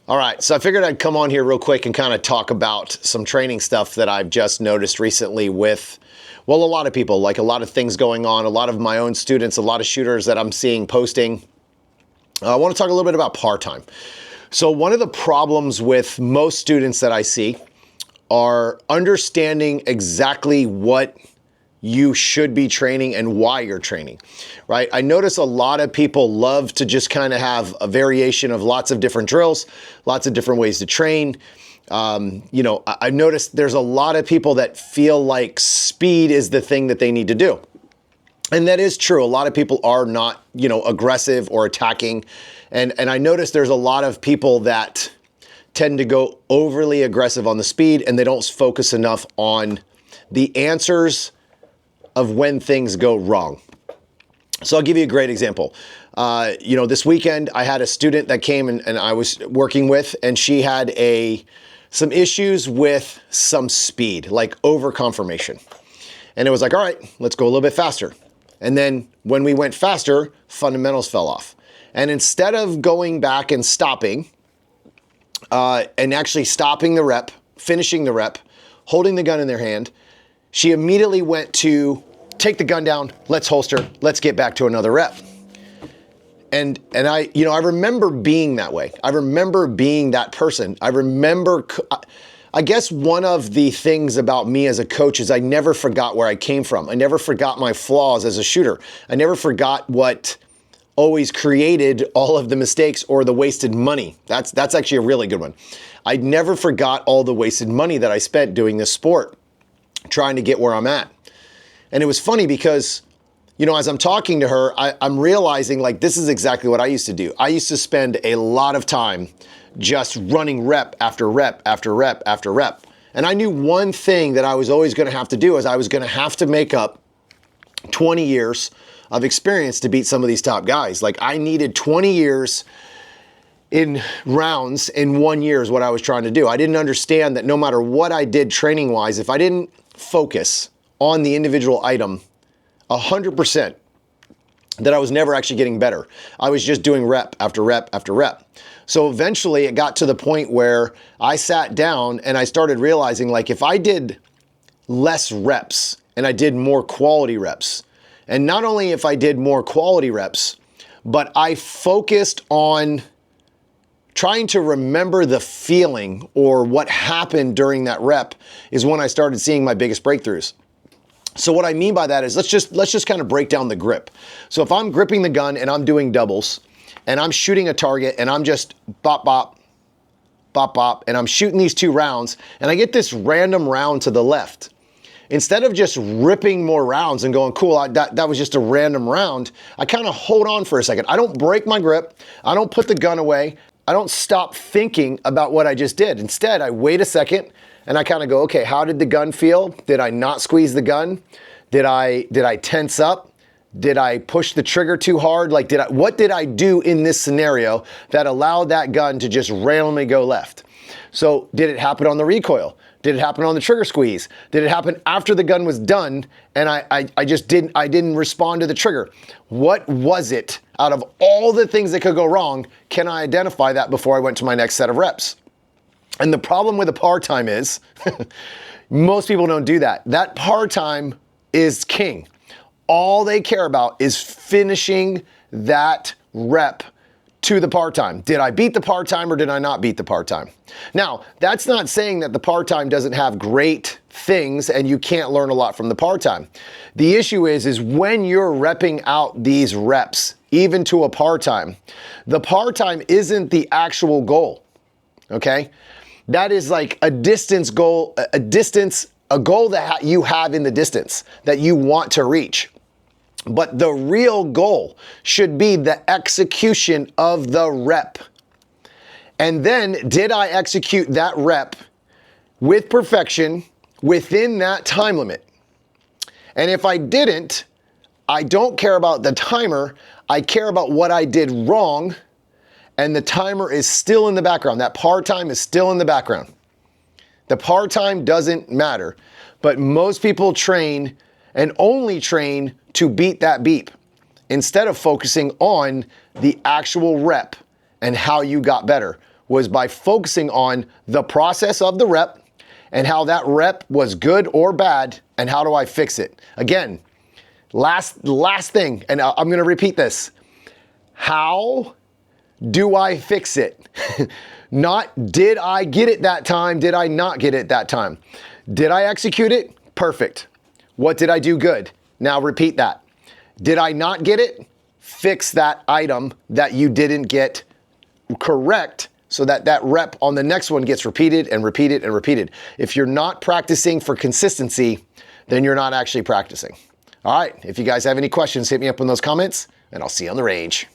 All right, so I figured I'd come on here real quick and kind of talk about some training stuff that I've just noticed recently with, well, a lot of people, like a lot of things going on, a lot of my own students, a lot of shooters that I'm seeing posting. I want to talk a little bit about par time. So one of the problems with most students that I see are understanding exactly what you should be training and why you're training, right? I notice a lot of people love to just kind of have a variation of lots of different drills, lots of different ways to train. I've noticed there's a lot of people that feel like speed is the thing that they need to do. And that is true. A lot of people are not, aggressive or attacking. And I notice there's a lot of people that tend to go overly aggressive on the speed and they don't focus enough on the answers of when things go wrong. So I'll give you a great example. This weekend I had a student that came and I was working with, and she had some issues with some speed, like over confirmation. And it was like, all right, let's go a little bit faster. And then when we went faster, fundamentals fell off. And instead of going back and stopping, and actually stopping the rep, finishing the rep, holding the gun in their hand, she immediately went to take the gun down, let's holster, let's get back to another rep. And I remember being that way. I remember being that person. I guess one of the things about me as a coach is I never forgot where I came from. I never forgot my flaws as a shooter. I never forgot what always created all of the mistakes or the wasted money. That's actually a really good one. I never forgot all the wasted money that I spent doing this sport, trying to get where I'm at. And it was funny because, as I'm talking to her, I'm realizing like this is exactly what I used to do. I used to spend a lot of time just running rep after rep after rep after rep. And I knew one thing that I was always going to have to do is I was going to have to make up 20 years of experience to beat some of these top guys. Like I needed 20 years in rounds in 1 year is what I was trying to do. I didn't understand that no matter what I did training wise, if I didn't focus on the individual item 100%, that I was never actually getting better. I was just doing rep after rep after rep. So eventually it got to the point where I sat down and I started realizing like if I did less reps and I did more quality reps, and not only if I did more quality reps, but I focused on trying to remember the feeling or what happened during that rep is when I started seeing my biggest breakthroughs. So what I mean by that is let's just kind of break down the grip. So if I'm gripping the gun and I'm doing doubles and I'm shooting a target and I'm just bop, bop, bop, bop, and I'm shooting these 2 rounds and I get this random round to the left. Instead of just ripping more rounds and going, cool, that was just a random round, I kind of hold on for a second. I don't break my grip. I don't put the gun away. I don't stop thinking about what I just did. Instead, I wait a second and I kind of go, okay, how did the gun feel? Did I not squeeze the gun? Did I tense up? Did I push the trigger too hard? Like, what did I do in this scenario that allowed that gun to just randomly go left? So did it happen on the recoil? Did it happen on the trigger squeeze? Did it happen after the gun was done and I didn't respond to the trigger? What was it out of all the things that could go wrong? Can I identify that before I went to my next set of reps? And the problem with the par time is most people don't do that. That par time is king. All they care about is finishing that rep to the par time. Did I beat the par time or did I not beat the par time? Now, that's not saying that the par time doesn't have great things and you can't learn a lot from the par time. The issue is when you're repping out these reps, even to a par time, the par time isn't the actual goal, okay? That is like a distance goal, a goal that you have in the distance that you want to reach. But the real goal should be the execution of the rep. And then, did I execute that rep with perfection within that time limit? And if I didn't, I don't care about the timer. I care about what I did wrong. And the timer is still in the background. That par time is still in the background. The par time doesn't matter. But most people train and only train to beat that beep instead of focusing on the actual rep and how you got better. was by focusing on the process of the rep and how that rep was good or bad and how do I fix it. Again, last thing, and I'm going to repeat this. How do I fix it? Not did I get it that time, did I not get it that time? Did I execute it? Perfect. What did I do good? Now repeat that. Did I not get it? Fix that item that you didn't get correct so that that rep on the next one gets repeated and repeated and repeated. If you're not practicing for consistency, then you're not actually practicing. All right, if you guys have any questions, hit me up in those comments and I'll see you on the range.